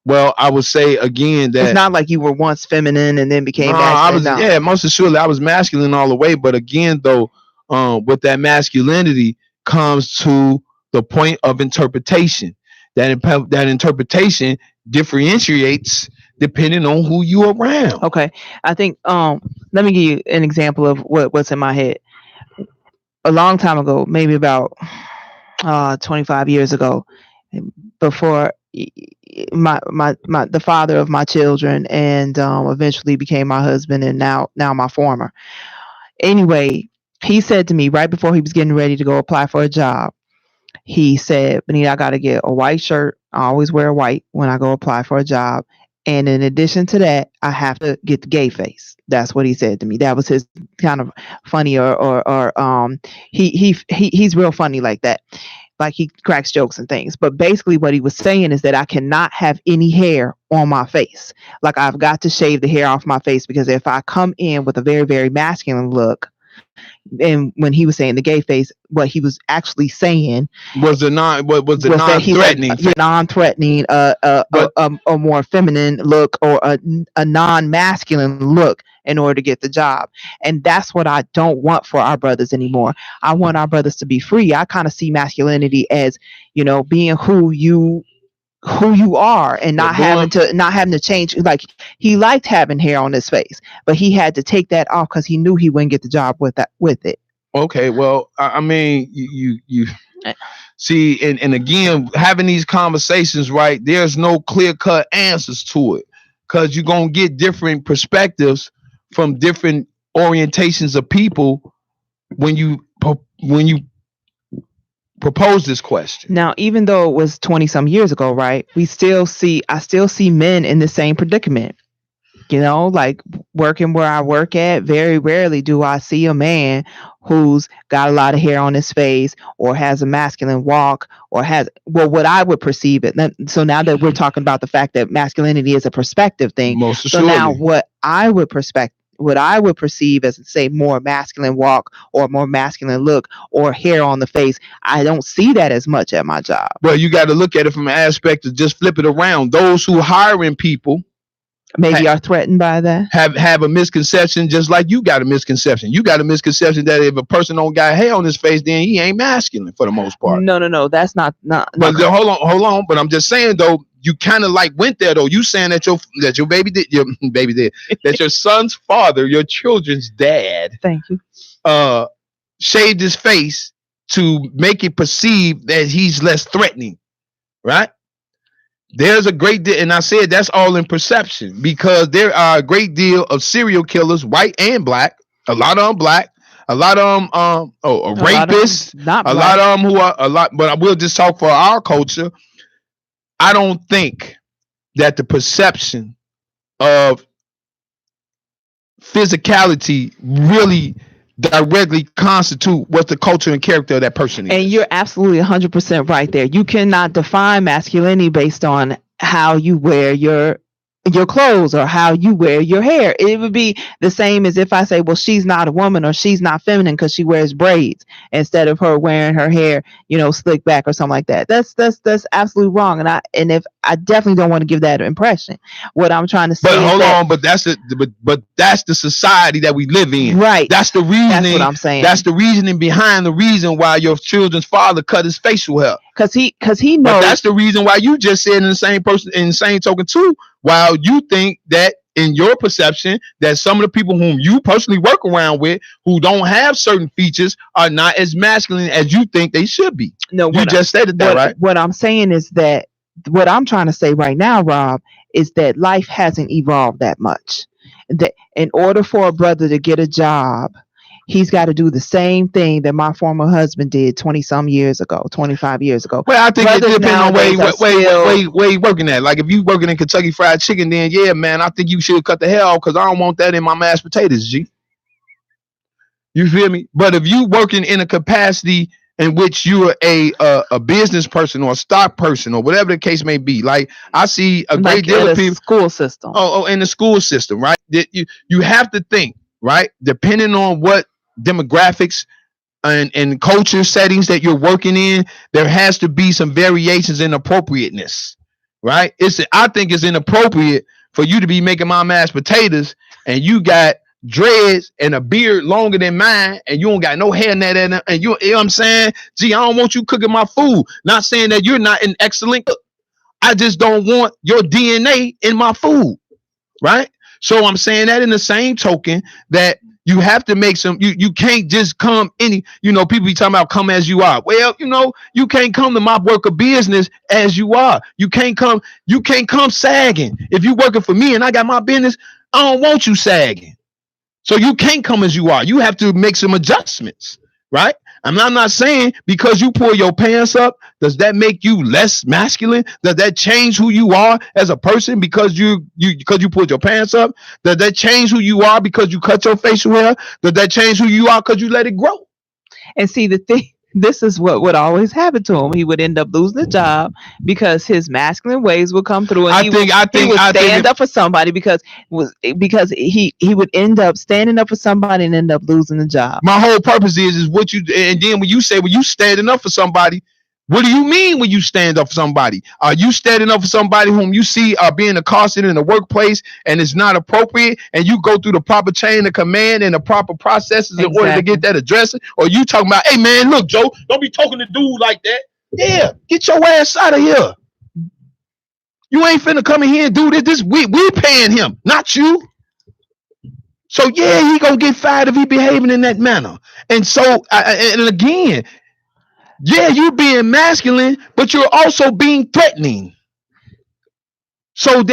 Well, I would say again that it's not like you were once feminine and then became masculine. Most assuredly I was masculine all the way. But again, though, with that masculinity comes to the point of interpretation. That interpretation differentiates depending on who you're around. Okay, I think let me give you an example of what's in my head. A long time ago, maybe about 25 years ago, before the father of my children and eventually became my husband and now my former. Anyway, he said to me right before he was getting ready to go apply for a job, he said, Benita, I got to get a white shirt. I always wear white when I go apply for a job. And in addition to that, I have to get the gay face. That's what he said to me. That was his kind of funny he's real funny like that. Like he cracks jokes and things. But basically what he was saying is that I cannot have any hair on my face. Like I've got to shave the hair off my face because if I come in with a very, very masculine look, and when he was saying the gay face, what he was actually saying was non-threatening, a more feminine look or a non-masculine look in order to get the job. And that's what I don't want for our brothers anymore. I want our brothers to be free. I kind of see masculinity as, being who you who you are and not Well, having to change. Like, he liked having hair on his face, but he had to take that off because he knew he wouldn't get the job with it. Okay, well, I mean, you see, and again, having these conversations, right? There's no clear cut answers to it, because you're gonna get different perspectives from different orientations of people when you propose this question. Now, even though it was 20 some years ago, right? I still see men in the same predicament. You know, like working where I work at, very rarely do I see a man who's got a lot of hair on his face or has a masculine walk or has, well, what I would perceive it. So now that we're talking about the fact that masculinity is a perspective thing. Most So now assuredly. what I would perceive as, say, more masculine walk or more masculine look or hair on the face, I don't see that as much at my job. Well, you got to look at it from an aspect of just flip it around. Those who hiring people Maybe are threatened by that. have a misconception, just like you got a misconception. You got a misconception that if a person don't got hair on his face, then he ain't masculine for the most part. No, that's not. But hold on. But I'm just saying though, you kind of like went there though. You saying that your baby did that your son's father, your children's dad, Thank you. shaved his face to make it perceive that he's less threatening, right? There's a great deal, and I said that's all in perception, because there are a great deal of serial killers, white and black. A lot of them black. A lot of them rapists. A lot of them who are a lot. But I will just talk for our culture. I don't think that the perception of physicality really directly constitute what the culture and character of that person is. And you're absolutely 100% right there. You cannot define masculinity based on how you wear your clothes or how you wear your hair. It would be the same as if I say, well, she's not a woman or she's not feminine because she wears braids instead of her wearing her hair, slick back or something like that. That's absolutely wrong. And if I definitely don't want to give that impression. What I'm trying to say but that's the society that we live in. Right. That's the reasoning. That's what I'm saying. That's the reasoning behind the reason why your children's father cut his facial hair. Because he knows. But that's the reason why you just said in the same token too, while you think that in your perception that some of the people whom you personally work around with who don't have certain features are not as masculine as you think they should be. No, you just stated that, right? What I'm saying is that what I'm trying to say right now, Rob, is that life hasn't evolved that much. That in order for a brother to get a job, he's got to do the same thing that my former husband did 20-some years ago, 25 years ago. Well, I think it depends on where you working at. Like if you working in Kentucky Fried Chicken, then yeah, man, I think you should cut the hair off because I don't want that in my mashed potatoes, G. You feel me? But if you working in a capacity in which you're a business person or a stock person or whatever the case may be, like I see a great deal of people. School system. In the school system, right? You have to think, right? Depending on what demographics and culture settings that you're working in, there has to be some variations in appropriateness, right? I think it's inappropriate for you to be making my mashed potatoes and you got dreads and a beard longer than mine and you don't got no hair in that, and you know what I'm saying? Gee, I don't want you cooking my food. Not saying that you're not an excellent cook. I just don't want your DNA in my food, right? So I'm saying that in the same token that you have to make you can't just come people be talking about come as you are. Well, you can't come to my work of business as you are. You can't come sagging. If you working for me and I got my business, I don't want you sagging. So you can't come as you are. You have to make some adjustments, right? I'm not saying because you pull your pants up, does that make you less masculine? Does that change who you are as a person because you pulled your pants up? Does that change who you are because you cut your facial hair? Does that change who you are because you let it grow? And see, the thing, this is what would always happen to him. He would end up losing the job because his masculine ways would come through, and he would stand up for somebody because he would end up standing up for somebody and end up losing the job. My whole purpose is what you, and then when you say when you standing up for somebody, what do you mean when you stand up for somebody? Are you standing up for somebody whom you see are being accosted in the workplace and it's not appropriate, and you go through the proper chain of command and the proper processes in order to get that addressed? Or you talking about, hey man, look, Joe, don't be talking to dude like that. Yeah, get your ass out of here. You ain't finna come in here and do this. We paying him, not you. So yeah, he gonna get fired if he behaving in that manner. And so, and again, yeah, you being masculine, but you're also being threatening. So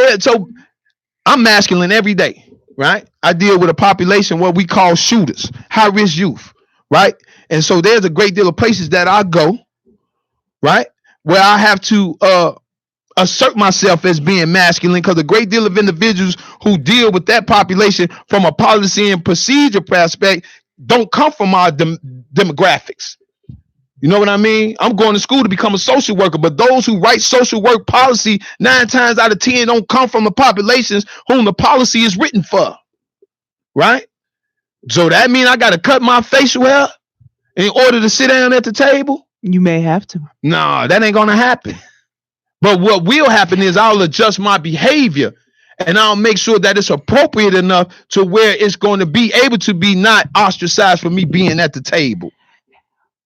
I'm masculine every day, right? I deal with a population what we call shooters, high risk youth, right? And so there's a great deal of places that I go, right, where I have to assert myself as being masculine, because a great deal of individuals who deal with that population from a policy and procedure aspect don't come from our demographics. You know what I mean? I'm going to school to become a social worker, but those who write social work policy 9 times out of 10 don't come from the populations whom the policy is written for, right? So that means I got to cut my facial hair in order to sit down at the table? You may have to. No, that ain't going to happen. But what will happen is I'll adjust my behavior and I'll make sure that it's appropriate enough to where it's going to be able to be not ostracized for me being at the table.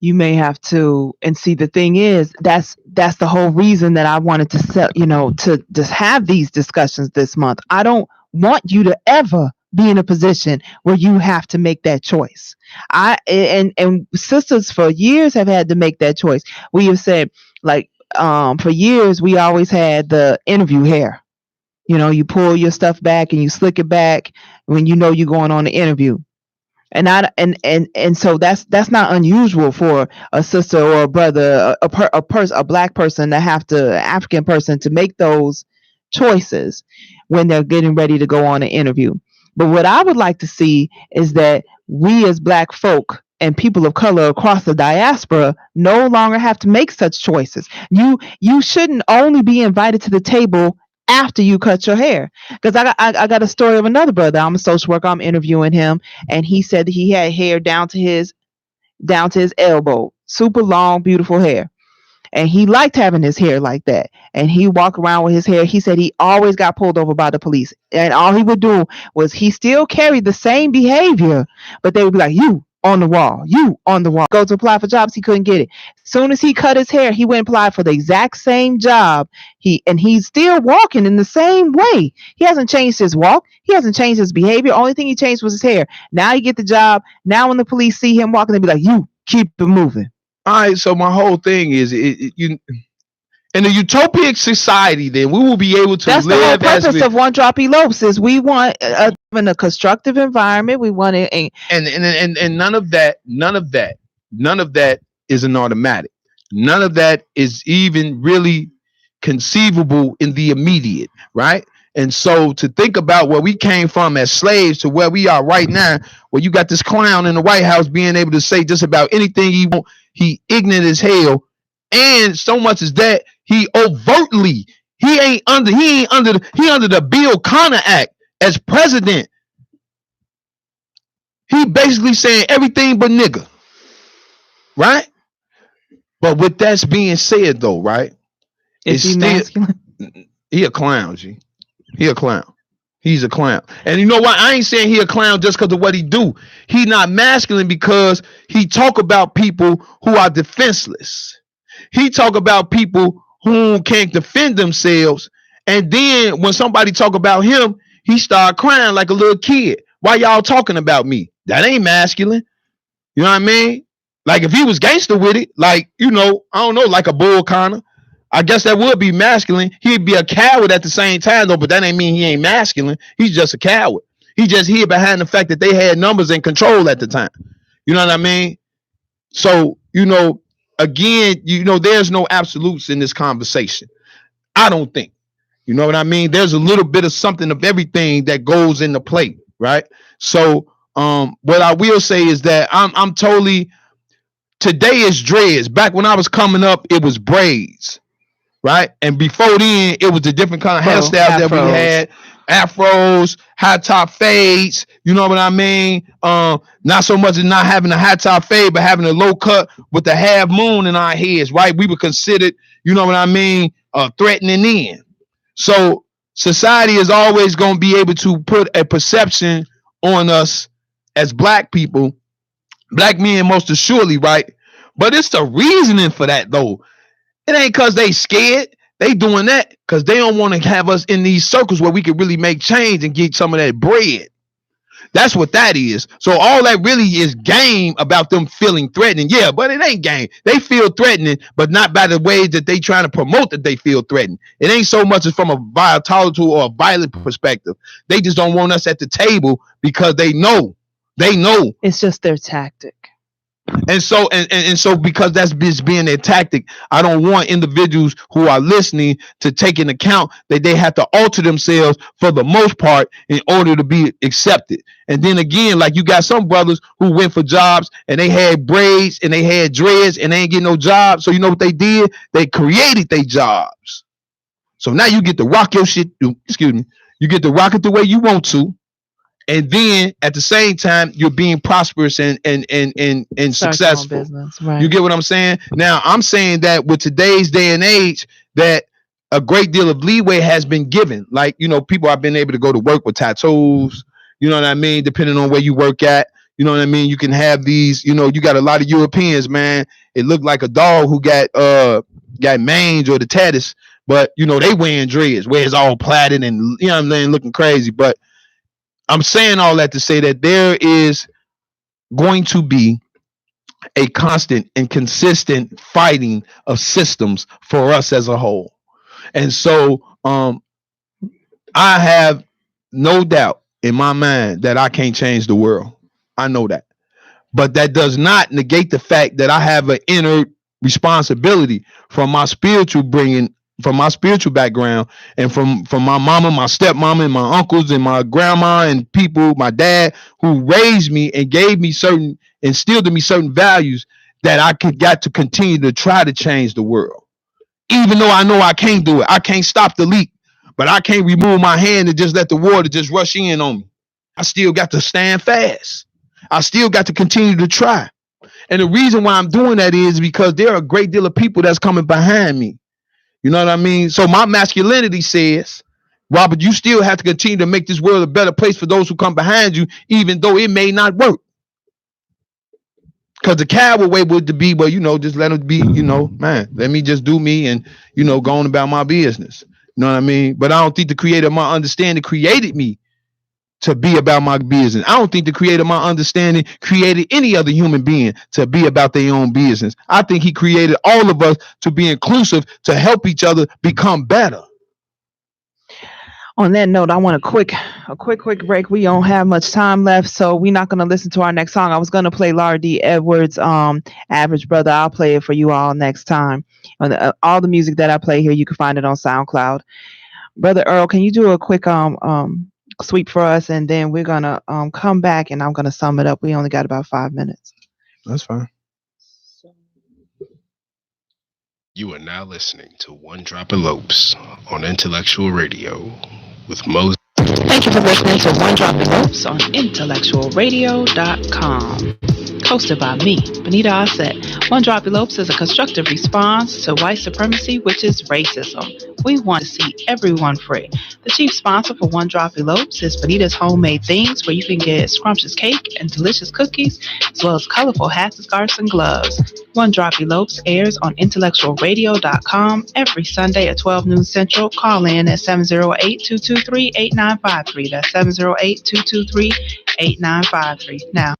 You may have to, and see, the thing is, that's the whole reason that I wanted to set, to just have these discussions this month. I don't want you to ever be in a position where you have to make that choice. And sisters for years have had to make that choice. We have said, like, for years we always had the interview hair. You pull your stuff back and you slick it back when you're going on the interview. And so that's not unusual for a sister or a brother, a black person African person to make those choices when they're getting ready to go on an interview. But what I would like to see is that we as black folk and people of color across the diaspora no longer have to make such choices. You shouldn't only be invited to the table after you cut your hair. Because I got a story of another brother. I'm a social worker. I'm interviewing him, and he said that he had hair down to his elbow, super long, beautiful hair, and he liked having his hair like that. And he walked around with his hair. He said he always got pulled over by the police, and all he would do was he still carried the same behavior, but they would be like, "You on the wall, you on the wall." Go to apply for jobs, he couldn't get it. As soon as he cut his hair, he went and applied for the exact same job. He's still walking in the same way. He hasn't changed his walk. He hasn't changed his behavior. Only thing he changed was his hair. Now he get the job. Now when the police see him walking, they be like, "You keep it moving." All right. So my whole thing is, in a utopic society, then we will be able to That's live the whole purpose of One Drop Elopes. Is we want in a constructive environment. We want it, and none of that is an automatic. None of that is even really conceivable in the immediate, right? And so to think about where we came from as slaves to where we are right now, where you got this clown in the White House being able to say just about anything he wants, he ignorant as hell, and so much as that he overtly he under the Bill Connor Act as president. He basically saying everything but nigga, right? But with that being said, though, right? is he masculine? He a clown, G. He a clown. He's a clown. And you know what? I ain't saying he a clown just because of what he do. He not masculine because he talk about people who are defenseless. He talk about people who can't defend themselves. And then when somebody talk about him, he start crying like a little kid. Why y'all talking about me? That ain't masculine. You know what I mean? Like if he was gangster with it, like, I don't know, like a Bull Connor, I guess that would be masculine. He'd be a coward at the same time, though, but that ain't mean he ain't masculine. He's just a coward. He just hid behind the fact that they had numbers and control at the time. You know what I mean? So, again, there's no absolutes in this conversation. I don't think. You know what I mean? There's a little bit of something of everything that goes into play, right? So, what I will say is that I'm totally, today is dreads. Back when I was coming up, it was braids. Right. And before then, it was the different kind of hairstyles that we had. Afros, high top fades. You know what I mean? Not so much as not having a high top fade, but having a low cut with the half moon in our heads. Right. We were considered, you know what I mean, threatening in. So society is always going to be able to put a perception on us as black people, black men most assuredly. Right. But it's the reasoning for that, though. It ain't because they scared. They doing that because they don't want to have us in these circles where we can really make change and get some of that bread. That's what that is. So all that really is game about them feeling threatening. Yeah, but it ain't game. They feel threatening, but not by the way that they trying to promote that they feel threatened. It ain't so much as from a volatile or a violent perspective. They just don't want us at the table because they know. It's just their tactic. And so because that's being their tactic, I don't want individuals who are listening to take into account that they have to alter themselves for the most part in order to be accepted. And then again, like you got some brothers who went for jobs and they had braids and they had dreads and they ain't getting no job. So you know what they did? They created their jobs. So now you get to rock your shit. Excuse me. You get to rock it the way you want to. And then at the same time, you're being prosperous and successful. Business, right. You get what I'm saying? Now, I'm saying that with today's day and age, that a great deal of leeway has been given. Like, you know, people have been able to go to work with tattoos. You know what I mean? Depending on where you work at. You know what I mean? You can have these, you know, you got a lot of Europeans, man. It looked like a dog who got mange or the tattis, but, you know, they wearing dreads, where it's all plaited and, you know what I'm saying, looking crazy. But I'm saying all that to say that there is going to be a constant and consistent fighting of systems for us as a whole. And so I have no doubt in my mind that I can't change the world. I know that. But that does not negate the fact that I have an inner responsibility from my spiritual background and from my mama, my stepmama, and my uncles and my grandma and people, my dad, who raised me and instilled in me certain values that I got to continue to try to change the world. Even though I know I can't do it. I can't stop the leak, but I can't remove my hand and just let the water just rush in on me. I still got to stand fast. I still got to continue to try. And the reason why I'm doing that is because there are a great deal of people that's coming behind me. You know what I mean? So my masculinity says, Robert, you still have to continue to make this world a better place for those who come behind you, even though it may not work. Because the coward way would be, well, you know, just let it be, you know, man, let me just do me and, you know, go on about my business. You know what I mean? But I don't think the creator of my understanding created me to be about my business. I don't think the creator of my understanding created any other human being to be about their own business. I think he created all of us to be inclusive, to help each other become better. On that note, I want a quick break. We don't have much time left, so we're not going to listen to our next song. I was going to play Laura D. Edwards' Average Brother. I'll play it for you all next time. All the music that I play here, you can find it on SoundCloud. Brother Earl, can you do a quick sweep for us, and then we're going to come back, and I'm going to sum it up. We only got about 5 minutes. That's fine. You are now listening to One Drop Elopes on Intellectual Radio with Moses. Thank you for listening to One Drop Elopes on IntellectualRadio.com. Hosted by me, Benita Asset. One Drop Elopes is a constructive response to white supremacy, which is racism. We want to see everyone free. The chief sponsor for One Drop Elopes is Benita's Homemade Things, where you can get scrumptious cake and delicious cookies, as well as colorful hats, scarves, and gloves. One Drop Elopes airs on IntellectualRadio.com every Sunday at 12 noon Central. Call in at 708-223-8953. That's 708-223-8953. Now.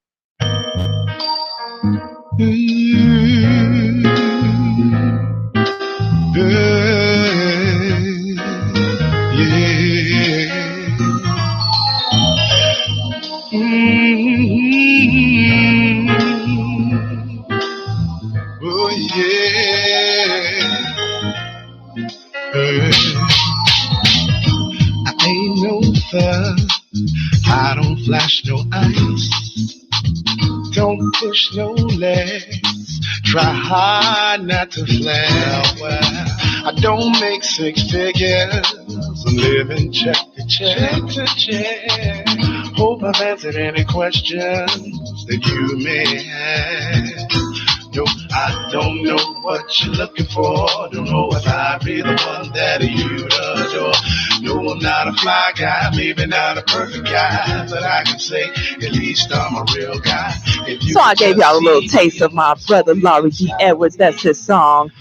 Oh yeah. I ain't no thug. I don't flash no ice. Don't push no legs. Try hard not to flower. I don't make six figures. I'm living check to check. Hope I've answered any questions that you may have. No, I don't know what you're looking for. Don't know if I'd be the one that you'd adore. No, I'm not a fly guy, maybe not a perfect guy, but I can say at least I'm a real guy. So I gave y'all a little taste of my brother Laurie D. Edwards. That's his song.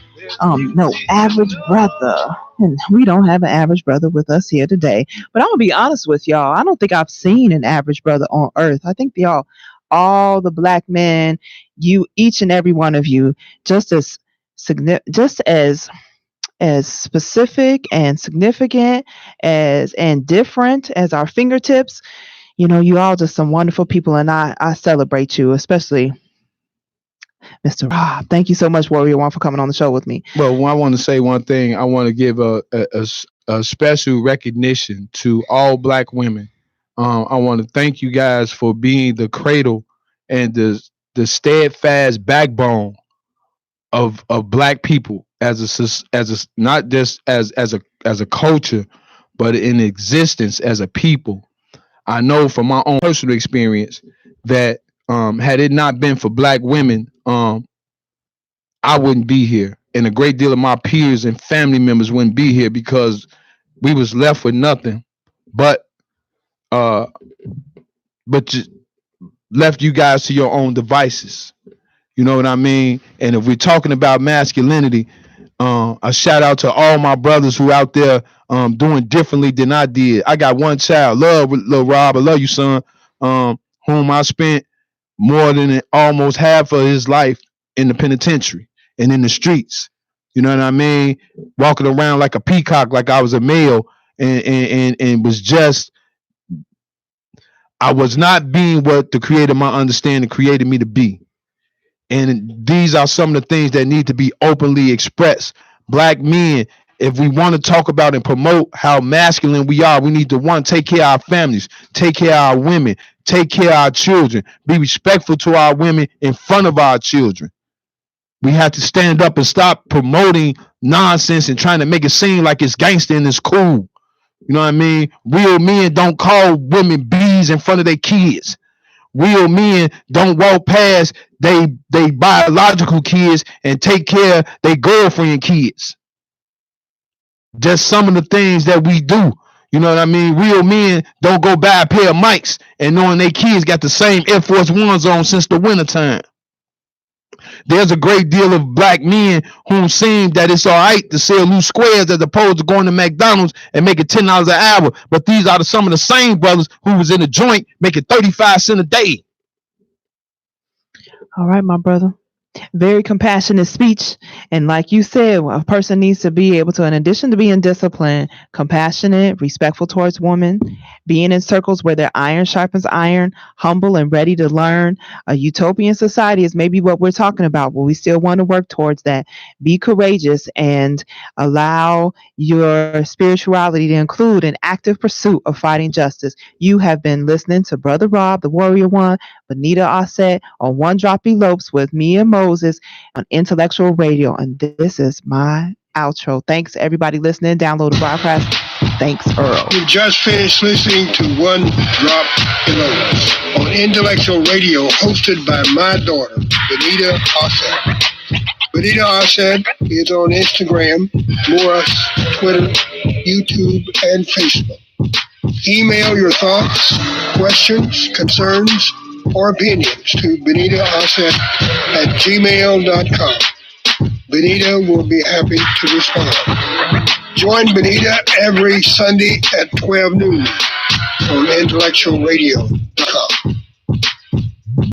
No, Average Brother. And we don't have an average brother with us here today. But I'm going to be honest with y'all. I don't think I've seen an average brother on earth. I think all the black men, each and every one of you, just as specific and significant and different as our fingertips. You all just some wonderful people, and I celebrate you, especially Mr. Rob. Thank you so much, Warrior One, for coming on the show with me. Well, I want to say one thing. I want to give a special recognition to all black women. I want to thank you guys for being the cradle and the steadfast backbone of black people as a not just as a culture, but in existence as a people. I know from my own personal experience that had it not been for black women, I wouldn't be here, and a great deal of my peers and family members wouldn't be here because we was left with nothing but just left you guys to your own devices. You know what I mean? And if we're talking about masculinity, a shout out to all my brothers who out there doing differently than I did. I got one child, love little Rob, I love you, son, whom I spent more than almost half of his life in the penitentiary and in the streets. You know what I mean? Walking around like a peacock, like I was a male, and was just, I was not being what the creator, my understanding, created me to be. And these are some of the things that need to be openly expressed. Black men, if we want to talk about and promote how masculine we are, we need to take care of our families, take care of our women, take care of our children, be respectful to our women in front of our children. We have to stand up and stop promoting nonsense and trying to make it seem like it's gangster and it's cool. You know what I mean? Real men don't call women bees in front of their kids. Real men don't walk past they biological kids and take care of their girlfriend kids. Just some of the things that we do. You know what I mean? Real men don't go buy a pair of mics and knowing their kids got the same Air Force Ones on since the wintertime. There's a great deal of black men who seem that it's all right to sell loose squares as opposed to going to McDonald's and making $10 an hour. But these are some of the same brothers who was in the joint making 35 cents a day. All right, my brother. Very compassionate speech. And like you said, a person needs to be able to, in addition to being disciplined, compassionate, respectful towards women, being in circles where their iron sharpens iron, humble and ready to learn. A utopian society is maybe what we're talking about, but we still want to work towards that. Be courageous and allow your spirituality to include an active pursuit of fighting justice. You have been listening to Brother Rob, the Warrior One, Benita Offset on One Drop Elopes with me and Moses on Intellectual Radio. And this is my outro. Thanks everybody listening. Download the broadcast. Thanks, Earl. You just finished listening to One Drop Elopes on Intellectual Radio, hosted by my daughter, Benita Offset. Benita Offset is on Instagram, Morris, Twitter, YouTube, and Facebook. Email your thoughts, questions, concerns, or opinions to benitaoffset@gmail.com. Benita will be happy to respond. Join Benita every Sunday at 12 noon on IntellectualRadio.com.